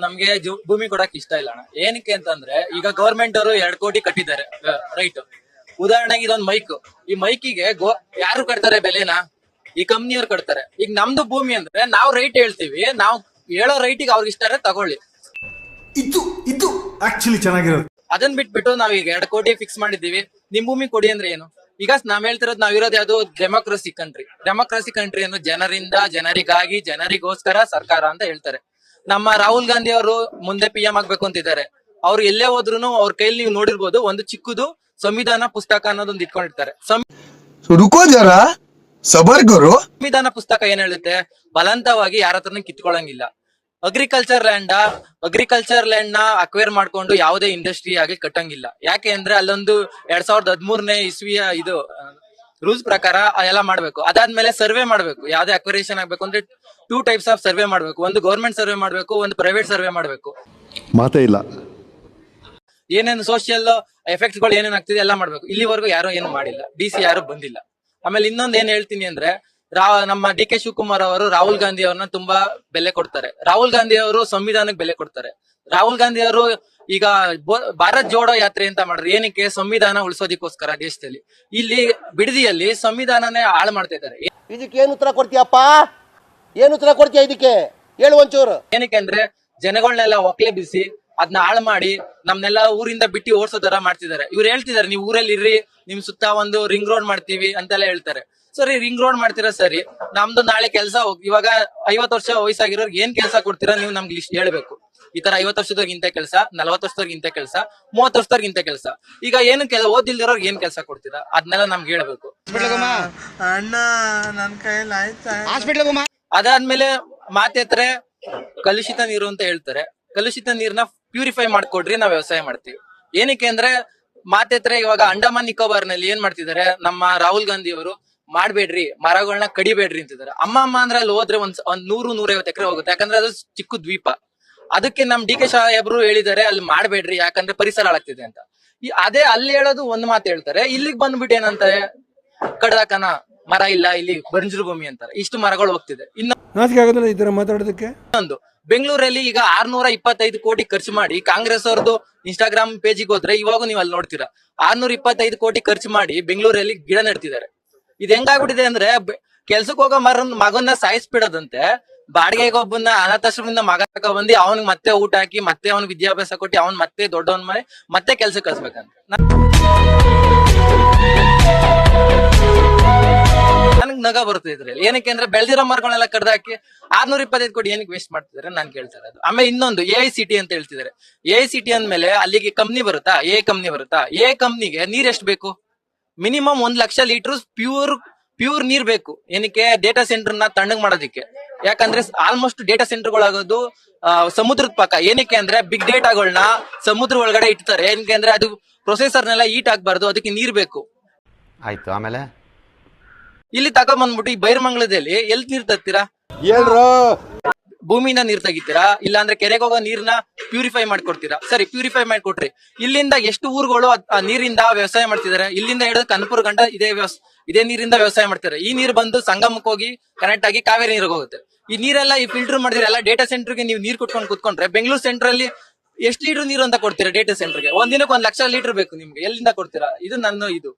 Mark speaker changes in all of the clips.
Speaker 1: ನಮ್ಗೆ ಭೂಮಿ ಕೊಡಕ್ ಇಷ್ಟ ಇಲ್ಲ ಅಣ್ಣ. ಏನಕ್ಕೆ ಅಂತಂದ್ರೆ ಈಗ ಗವರ್ಮೆಂಟ್ ಅವರು 2 ಕೋಟಿ ಕಟ್ಟಿದ್ದಾರೆ ರೈಟ್. ಉದಾಹರಣೆಗೆ ಇದೊಂದ್ ಮೈಕ್, ಈ ಮೈಕಿಗೆ ಯಾರು ಕಟ್ತಾರೆ ಬೆಲೆನ? ಈ ಕಂಪ್ನಿಯವ್ರು ಕಟ್ತಾರೆ. ಈಗ ನಮ್ದು ಭೂಮಿ ಅಂದ್ರೆ ನಾವು ರೈಟ್ ಹೇಳ್ತೀವಿ, ನಾವು ಹೇಳೋ ರೈಟಿಗೆ ಅವ್ರಿಗೆ ಇಷ್ಟ ತಗೊಳ್ಳಿ.
Speaker 2: ಇದು ಆಕ್ಚುಲಿ ಚೆನ್ನಾಗಿರೋದು.
Speaker 1: ಅದನ್ನ ಬಿಟ್ಬಿಟ್ಟು ನಾವೀಗ 2 ಕೋಟಿ ಫಿಕ್ಸ್ ಮಾಡಿದೀವಿ, ನಿಮ್ ಭೂಮಿ ಕೊಡಿ ಅಂದ್ರೆ ಏನು? ಈಗ ನಾವ್ ಹೇಳ್ತಿರೋದು, ನಾವಿರೋದು ಯಾವ್ದು ಡೆಮೋಕ್ರಸಿ ಕಂಟ್ರಿ. ಡೆಮೋಕ್ರಸಿ ಕಂಟ್ರಿ ಏನು? ಜನರಿಂದ, ಜನರಿಗಾಗಿ, ಜನರಿಗೋಸ್ಕರ ಸರ್ಕಾರ ಅಂತ ಹೇಳ್ತಾರೆ. ನಮ್ಮ ರಾಹುಲ್ ಗಾಂಧಿ ಅವರು ಮುಂದೆ PM ಆಗ್ಬೇಕು ಅಂತಿದ್ದಾರೆ. ಅವ್ರು ಎಲ್ಲೇ ಹೋದ್ರು ಅವ್ರ ಕೈಲಿ ನೀವು ನೋಡಿರ್ಬೋದು, ಒಂದು ಚಿಕ್ಕದು ಸಂವಿಧಾನ ಪುಸ್ತಕ ಅನ್ನೋದೊಂದು ಇಟ್ಕೊಂಡಿರ್ತಾರೆ. ಸಂವಿಧಾನ ಪುಸ್ತಕ ಏನ್ ಹೇಳುತ್ತೆ? ಬಲವಂತವಾಗಿ ಯಾರ ಹತ್ರನೂ ಕಿತ್ಕೊಳ್ಳಂಗಿಲ್ಲ. ಅಗ್ರಿಕಲ್ಚರ್ ಲ್ಯಾಂಡ್ ನ ಅಕ್ವೈರ್ ಮಾಡ್ಕೊಂಡು ಯಾವುದೇ ಇಂಡಸ್ಟ್ರಿ ಆಗಿ ಕಟ್ಟಂಗಿಲ್ಲ. ಯಾಕೆ ಅಂದ್ರೆ ಅಲ್ಲೊಂದು 2013ನೇ ಇಸ್ವಿಯ ಇದು ರೂಲ್ಸ್ ಪ್ರಕಾರ ಎಲ್ಲ ಮಾಡ್ಬೇಕು. ಅದಾದ್ಮೇಲೆ ಸರ್ವೆ ಮಾಡ್ಬೇಕು. ಯಾವ್ದೇ ಅಕ್ವರೇಷನ್ ಆಗ್ಬೇಕು ಅಂದ್ರೆ 2 ಟೈಪ್ಸ್ ಆಫ್ ಸರ್ವೆ ಮಾಡ್ಬೇಕು. ಒಂದು ಗೌರ್ಮೆಂಟ್ ಸರ್ವೆ ಮಾಡ್ಬೇಕು, ಒಂದು ಪ್ರೈವೇಟ್ ಸರ್ವೆ ಮಾಡ್ಬೇಕು.
Speaker 3: ಮಾತೇ ಇಲ್ಲ.
Speaker 1: ಏನೇನು ಸೋಷಿಯಲ್ ಎಫೆಕ್ಟ್ಸ್ ಗಳು ಏನೇನ್ ಆಗ್ತಿದೆ ಎಲ್ಲ ಮಾಡ್ಬೇಕು. ಇಲ್ಲಿವರೆಗೂ ಯಾರು ಏನು ಮಾಡಿಲ್ಲ. DC ಯಾರು ಬಂದಿಲ್ಲ. ಆಮೇಲೆ ಇನ್ನೊಂದ್ ಏನ್ ಹೇಳ್ತೀನಿ ಅಂದ್ರೆ, ನಮ್ಮ DK ಶಿವಕುಮಾರ್ ಅವರು ರಾಹುಲ್ ಗಾಂಧಿ ಅವ್ರನ್ನ ತುಂಬಾ ಬೆಲೆ ಕೊಡ್ತಾರೆ. ರಾಹುಲ್ ಗಾಂಧಿ ಅವರು ಸಂವಿಧಾನಕ್ಕೆ ಬೆಲೆ ಕೊಡ್ತಾರೆ. ರಾಹುಲ್ ಗಾಂಧಿ ಅವರು ಈಗ ಭಾರತ್ ಜೋಡೋ ಯಾತ್ರೆ ಅಂತ ಮಾಡ್ರಿ. ಏನಕ್ಕೆ? ಸಂವಿಧಾನ ಉಳಿಸೋದಿಕ್ಕೋಸ್ಕರ ದೇಶದಲ್ಲಿ. ಇಲ್ಲಿ ಬಿಡದಿಯಲ್ಲಿ ಸಂವಿಧಾನನೇ ಹಾಳು ಮಾಡ್ತಾ ಇದ್ದಾರೆ.
Speaker 4: ಇದಕ್ಕೆ ಏನ್ ಉತ್ತರ ಕೊಡ್ತೀಯಪ್ಪ? ಏನ್ ಉತ್ತರ ಕೊಡ್ತೀಯ ಇದಕ್ಕೆ? ಹೇಳು ಒಂಚೂರು.
Speaker 1: ಏನಕ್ಕೆ ಅಂದ್ರೆ ಜನಗಳನ್ನೆಲ್ಲ ಒಕ್ಲೆ ಬಿಸಿ ಅದನ್ನ ಹಾಳು ಮಾಡಿ ನಮ್ನೆಲ್ಲ ಊರಿಂದ ಬಿಟ್ಟು ಓಡಿಸೋ ತರ ಮಾಡ್ತಿದ್ದಾರೆ. ಇವ್ರು ಹೇಳ್ತಿದಾರೆ, ನೀವು ಊರಲ್ಲಿ ಇರ್ರಿ, ನಿಮ್ ಸುತ್ತ ಒಂದು ರಿಂಗ್ ರೋಡ್ ಮಾಡ್ತೀವಿ ಅಂತೆಲ್ಲ ಹೇಳ್ತಾರೆ. ಸರಿ, ರಿಂಗ್ ರೋಡ್ ಮಾಡ್ತೀರಾ ಸರಿ, ನಮ್ದು ನಾಳೆ ಕೆಲಸ ಇವಾಗ 50 ವರ್ಷ ವಯಸ್ಸಾಗಿರೋರ್ಗೆ ಏನ್ ಕೆಲಸ ಕೊಡ್ತೀರಾ ನೀವು ನಮ್ಗೆ ಲಿಸ್ಟ್ ಹೇಳ್ಬೇಕು. ಈ ತರ 50 ವರ್ಷದವ್ರಿಗೆ ಇಂತ ಕೆಲಸ, 40 ವರ್ಷದವ್ರಿಗೆ ಇಂತ ಕೆಲಸ, 30 ವರ್ಷದವ್ರಿಗೆ ಇಂತ ಕೆಲಸ. ಈಗ ಏನು ಓದಿಲ್ದಿರೋರ್ಗೆ ಏನ್ ಕೆಲಸ ಕೊಡ್ತೀರಾ ಅದನ್ನೆಲ್ಲ ನಮ್ಗೆ ಹೇಳ್ಬೇಕು. ಅದಾದ್ಮೇಲೆ ಮಾತೆತ್ರೆ ಕಲುಷಿತ ನೀರು ಅಂತ ಹೇಳ್ತಾರೆ. ಕಲುಷಿತ ನೀರ್ನ ಪ್ಯೂರಿಫೈ ಮಾಡ್ಕೊಡ್ರಿ, ನಾವ್ ವ್ಯವಸಾಯ ಮಾಡ್ತೀವಿ. ಏನಕ್ಕೆ ಅಂದ್ರೆ ಮಾತೆತ್ರೆ ಇವಾಗ ಅಂಡಮಾನ್ ನಿಕೋಬಾರ್ ನಲ್ಲಿ ಏನ್ ಮಾಡ್ತಿದ್ದಾರೆ, ನಮ್ಮ ರಾಹುಲ್ ಗಾಂಧಿ ಅವರು ಮಾಡ್ಬೇಡ್ರಿ, ಮರಗಳನ್ನ ಕಡಿಬೇಡ್ರಿ ಅಂತಿದ್ದಾರೆ. ಅಮ್ಮ ಅಂದ್ರೆ ಅಲ್ಲಿ ಹೋದ್ರೆ ಒಂದ್ 100-150 ಎಕರೆ ಹೋಗುತ್ತೆ. ಯಾಕಂದ್ರೆ ಅದು ಚಿಕ್ಕ ದ್ವೀಪ. ಅದಕ್ಕೆ ನಮ್ DK ಸಾಹೇಬ್ರು ಹೇಳಿದ್ದಾರೆ ಅಲ್ಲಿ ಮಾಡ್ಬೇಡ್ರಿ, ಯಾಕಂದ್ರೆ ಪರಿಸರ ಹಾಳಾಗ್ತಿದೆ ಅಂತ. ಅದೇ ಅಲ್ಲಿ ಹೇಳೋದು ಒಂದ್ ಮಾತು ಹೇಳ್ತಾರೆ, ಇಲ್ಲಿಗೆ ಬಂದ್ಬಿಟ್ಟು ಏನಂತಾರೆ, ಕಡದಾಕನ ಮರ ಇಲ್ಲ, ಇಲ್ಲಿ ಬಂಜರು ಭೂಮಿ ಅಂತಾರೆ. ಇಷ್ಟು ಮರಗಳು ಹೋಗ್ತಿದೆ. ಇನ್ನೊಂದು ಬೆಂಗಳೂರಲ್ಲಿ ಈಗ 625 ಕೋಟಿ ಖರ್ಚು ಮಾಡಿ ಕಾಂಗ್ರೆಸ್ ಅವ್ರದ್ದು ಇನ್ಸ್ಟಾಗ್ರಾಮ್ ಪೇಜಿಗೆ ಹೋದ್ರೆ ಇವಾಗ ನೀವು ಅಲ್ಲಿ ನೋಡ್ತೀರಾ 625 ಕೋಟಿ ಖರ್ಚು ಮಾಡಿ ಬೆಂಗಳೂರಲ್ಲಿ ಗಿಡ ನೆಡ್ತಿದ್ದಾರೆ. ಇದು ಹೆಂಗಾಗ್ಬಿಟ್ಟಿದೆ ಅಂದ್ರೆ, ಕೆಲ್ಸಕ್ಕೆ ಹೋಗೋ ಮಗನ್ನ ಸಾಯಿಸ್ಬಿಡೋದಂತೆ, ಬಾಡಿಗೆಗೆ ಒಬ್ಬನ ಅನಾಥಾಶ್ರಮದಿಂದ ಮಗ ಬಂದು ಅವನಿಗೆ ಮತ್ತೆ ಊಟ ಹಾಕಿ, ಮತ್ತೆ ಅವನಿಗೆ ವಿದ್ಯಾಭ್ಯಾಸ ಕೊಟ್ಟು, ಅವನ್ ಮತ್ತೆ ದೊಡ್ಡವನ್ ಮಾಡಿ ಮತ್ತೆ ಕೆಲ್ಸಕ್ಕೆ ಕಳ್ಸ್ಬೇಕಂತ. ನನ್ಗೆ ನಗ ಬರುತ್ತೆ ಇದ್ರಲ್ಲಿ. ಏನಕ್ಕೆ ಅಂದ್ರೆ ಬೆಳೆದಿರೋ ಮರಗಳನ್ನೆಲ್ಲ ಕಡ್ದಾಕಿ 625 ಕೋಟಿ ಏನಕ್ಕೆ ವೇಸ್ಟ್ ಮಾಡ್ತಿದ್ದಾರೆ ನಾನು ಕೇಳ್ತಾ ಇರೋದು. ಆಮೇಲೆ ಇನ್ನೊಂದು AICT ಅಂತ ಹೇಳ್ತಿದ್ದಾರೆ. AICT ಅಂದ್ಮೇಲೆ ಅಲ್ಲಿಗೆ ಕಂಪ್ನಿ ಬರುತ್ತಾ? ಕಂಪ್ನಿ ಬರುತ್ತಾ? ಕಂಪ್ನಿಗೆ ನೀರ್ ಎಷ್ಟು ಬೇಕು? ಮಿನಿಮಮ್ 1 ಲಕ್ಷ ಲೀಟರ್ ಪ್ಯೂರ್ ನೀರ್ ಬೇಕು. ಏನಕ್ಕೆ? ಡೇಟಾ ಸೆಂಟರ್ ನ ತಣ್ಣಗ್ ಮಾಡೋದಿಕ್ಕೆ. ಯಾಕಂದ್ರೆ ಆಲ್ಮೋಸ್ಟ್ ಡೇಟಾ ಸೆಂಟರ್ಗಳಾಗೋದು ಸಮುದ್ರದ ಪಕ್ಕ. ಏನಕ್ಕೆ ಅಂದ್ರೆ ಬಿಗ್ ಡೇಟಾಗಳನ್ನ ಸಮುದ್ರ ಒಳಗಡೆ ಇಡ್ತಾರೆ. ಏನಕ್ಕೆ ಅಂದ್ರೆ ಅದು ಪ್ರೊಸೆಸರ್ನೆಲ್ಲ ಹೀಟ್ ಆಗ್ಬಾರ್ದು, ಅದಕ್ಕೆ ನೀರ್ ಬೇಕು.
Speaker 5: ಆಯ್ತು, ಆಮೇಲೆ
Speaker 1: ಇಲ್ಲಿ ತಗೊಂಡ್ಬಂದ್ಬಿಟ್ಟು ಈ ಬೈರ್ಮಂಗ್ಲದಲ್ಲಿ ಎಲ್ಲಿ ನೀರ್ ತರ್ತೀರಾ? ಭೂಮಿನ ನೀರ್ ತೆಗಿತೀರಾ, ಇಲ್ಲ ಅಂದ್ರೆ ಕೆರೆಗೆ ಹೋಗೋ ನೀರ್ನ ಪ್ಯೂರಿಫೈ ಮಾಡ್ಕೊಡ್ತೀರಾ? ಸರಿ, ಪ್ಯೂರಿಫೈ ಮಾಡ್ಕೊಟ್ರಿ. ಇಲ್ಲಿಂದ ಎಷ್ಟು ಊರುಗಳು ಆ ನೀರಿಂದ ವ್ಯವಸಾಯ ಮಾಡ್ತಿದ್ದಾರೆ? ಇಲ್ಲಿಂದ ಹಿಡಿದು ಕನಕಪುರ ಗಂಟ ಇದೇ ನೀರಿಂದ ವ್ಯವಸಾಯ ಮಾಡ್ತಾರೆ. ಈ ನೀರು ಬಂದು ಸಂಗಮಕ್ಕೆ ಹೋಗಿ ಕನೆಕ್ಟ್ ಆಗಿ ಕಾವೇರಿ ನೀರಿಗೆ ಹೋಗುತ್ತೆ. ಈ ನೀರೆಲ್ಲ ಈ ಫಿಲ್ಟರ್ ಮಾಡಿದ್ರೆ ಎಲ್ಲ ಡೇಟಾ ಸೆಂಟರ್ಗೆ ನೀವು ನೀರ್ ಕುಟ್ಕೊಂಡು ಕುತ್ಕೊಂಡ್ರೆ, ಬೆಂಗಳೂರು ಸೆಂಟರ್ ಅಲ್ಲಿ ಎಷ್ಟು ಲೀಟರ್ ನೀರು ಅಂತ ಕೊಡ್ತೀರಾ ಡೇಟಾ ಸೆಂಟರ್ಗೆ? ಒಂದಿನಕ್ಕೆ 1 ಲಕ್ಷ ಲೀಟರ್ ಬೇಕು ನಿಮ್ಗೆ. ಎಲ್ಲಿಂದ ಕೊಡ್ತೀರಾ? ಇದು ನನ್ನ ಇದು.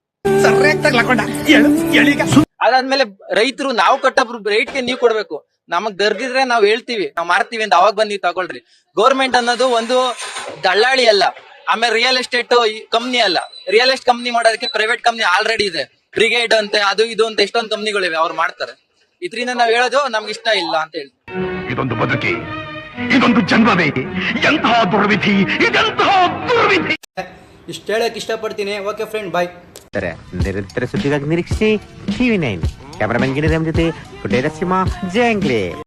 Speaker 1: ಅದಾದ್ಮೇಲೆ ರೈತರು ನಾವು ಕಟ್ಟೋ ರೇಟ್ಗೆ ನೀವು ಕೊಡ್ಬೇಕು. ನಮಗ್ ದರ್ದಿದ್ರೆ ನಾವ್ ಹೇಳ್ತೀವಿ, ನಾವ್ ಮಾರ್ತೀವಿ ಅಂತ, ಅವಾಗ ಬಂದ್ ನೀವು ತಗೊಳ್ರಿ. ಗೌರ್ಮೆಂಟ್ ಅನ್ನೋದು ಒಂದು ದಳ್ಳಾಳಿ ಅಲ್ಲ, ಆಮೇಲೆ ರಿಯಲ್ ಎಸ್ಟೇಟ್ ಕಂಪ್ನಿ ಅಲ್ಲ. ರಿಯಲ್ ಎಸ್ಟೇಟ್ ಕಂಪ್ನಿ ಮಾಡೋದಕ್ಕೆ ಪ್ರೈವೇಟ್ ಕಂಪ್ನಿ ಆಲ್ರೆಡಿ ಇದೆ. ಬ್ರಿಗೇಡ್ ಅಂತೆ, ಅದು ಇದು ಅಂತ ಎಷ್ಟೊಂದು ಕಂಪ್ನಿಗಳಿವೆ, ಅವ್ರು ಮಾಡ್ತಾರೆ. ಇದ್ರಿಂದ ನಾವ್ ಹೇಳೋದು ನಮ್ಗೆ ಇಷ್ಟ ಇಲ್ಲ ಅಂತ ಹೇಳಿ.
Speaker 6: ಇದೊಂದು ಬದುಕಿ, ಇದೊಂದು ಜನ್ಮವೇ, ಎಂತಹ ದುರ್ವಿಧಿ, ಇದೆಂತಹ ದುರ್ವಿಧಿ.
Speaker 7: ಇಷ್ಟ ಹೇಳಕ್ ಇಷ್ಟಪಡ್ತೀನಿ. ಓಕೆ ಫ್ರೆಂಡ್, ಬಾಯ್.
Speaker 5: ನಿರಂತರ ಸುದ್ದಿಗಾಗಿ ನಿರೀಕ್ಷಿಸಿ TV9. ಕ್ಯಾಮರಾಮನ್ ಗಿರಿರಾಮ್ ಜೊತೆ ಕುಟೇರ ಸಿಂಹ ಜಂಗ್ಲೆ.